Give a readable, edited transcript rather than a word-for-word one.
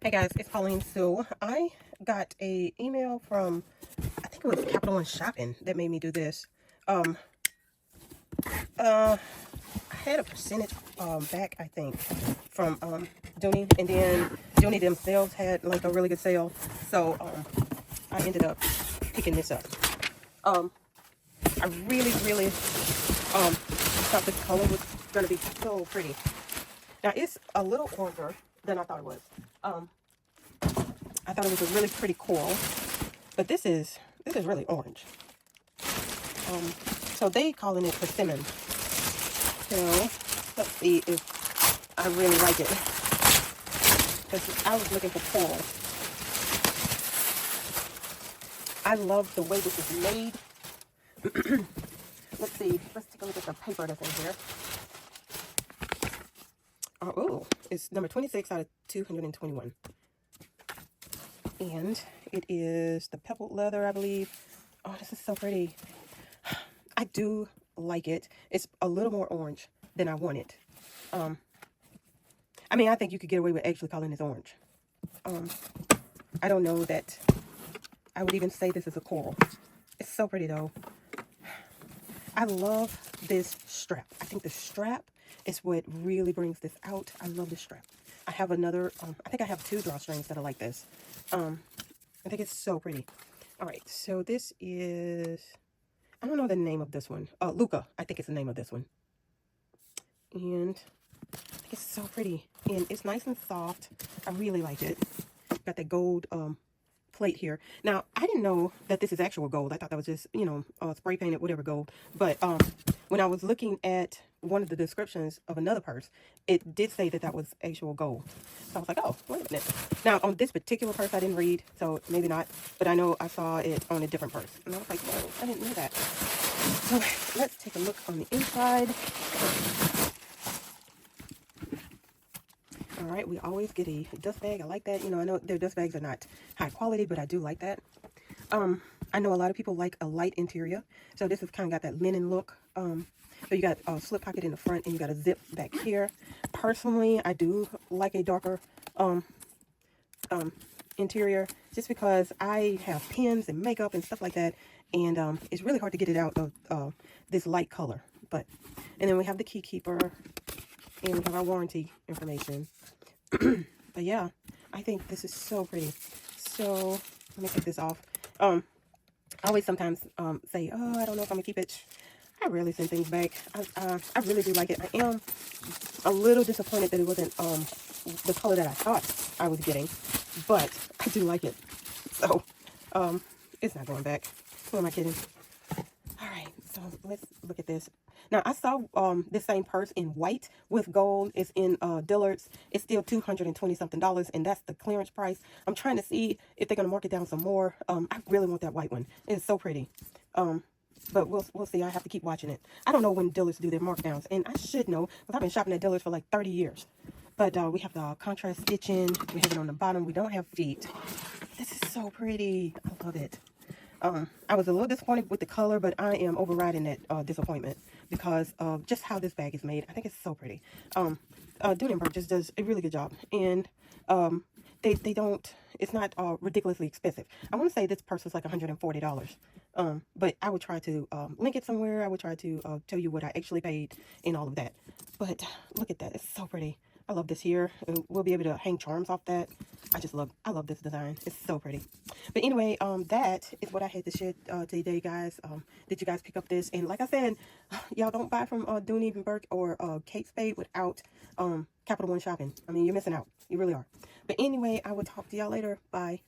Hey guys, it's Pauline. So I got a email from, I think it was Capital One Shopping that made me do this. I had a percentage back, I think, from Dooney, and then Dooney themselves had like a really good sale. So I ended up picking this up. I really thought this color was gonna be so pretty. Now it's a little oranger than I thought it was. I thought it was a really pretty coral, but this is really orange. So they calling it Persimmon. So let's see if I really like it, because I was looking for coral. I love the way this is made. Let's see. Let's take a look at the paper that's in here. Oh, it's number 26 out of 221. And it is the pebbled leather, I believe. Oh, this is so pretty. I do like it. It's a little more orange than I wanted. I mean, I think you could get away with actually calling this orange. I don't know that I would even say this is a coral. It's so pretty though. I love this strap. I think the strap is what really brings this out. I love this strap. I have another, I think I have two drawstrings that are like this. I think it's so pretty. All right, so this is, I don't know the name of this one. Lucca, I think it's the name of this one. And I think it's so pretty. And it's nice and soft. I really like it. Got that gold plate here. Now, I didn't know that this is actual gold. I thought that was just, you know, spray painted, whatever gold. But when I was looking at one of the descriptions of another purse, it did say that that was actual gold. So I was like, oh, wait a minute. Now, on this particular purse, I didn't read, so maybe not. But I know I saw it on a different purse. And I was like, whoa, I didn't know that. So let's take a look on the inside. All right, we always get a dust bag. I like that. You know, I know their dust bags are not high quality, but I do like that. I know a lot of people like a light interior. So this has kind of got that linen look. So you got a slip pocket in the front and you got a zip back here. Personally, I do like a darker interior just because I have pins and makeup and stuff like that. And it's really hard to get it out of this light color. And then we have the key keeper and we have our warranty information. But yeah, I think this is so pretty. So let me take this off. I always sometimes say, oh, I don't know if I'm gonna keep it. I rarely send things back. I really do like it. I am a little disappointed that it wasn't the color that I thought I was getting, but I do like it. So it's not going back. Who am I kidding? All right, so let's look at this. Now, I saw this same purse in white with gold. It's in Dillard's. It's still $220-something, and that's the clearance price. I'm trying to see if they're going to mark it down some more. I really want that white one. It's so pretty. But we'll see. I have to keep watching it. I don't know when Dillard's do their markdowns, and I should know because I've been shopping at Dillard's for like 30 years. But we have the contrast stitching. We have it on the bottom. We don't have feet. This is so pretty. I love it. I was a little disappointed with the color, but I am overriding that disappointment because of just how this bag is made. I think it's so pretty. Dooney and Bourke just does a really good job, and they don't. It's not ridiculously expensive. I want to say this purse was like $140. But I would try to link it somewhere. I would try to tell you what I actually paid and all of that. But look at that. It's so pretty. I love this here. And we'll be able to hang charms off that. I love this design. It's so pretty. But anyway, that is what I had to share today, guys. Did you guys pick up this? And like I said, y'all don't buy from Dooney and Bourke or Kate Spade without Capital One Shopping. I mean, you're missing out. You really are. But anyway, I will talk to y'all later. Bye.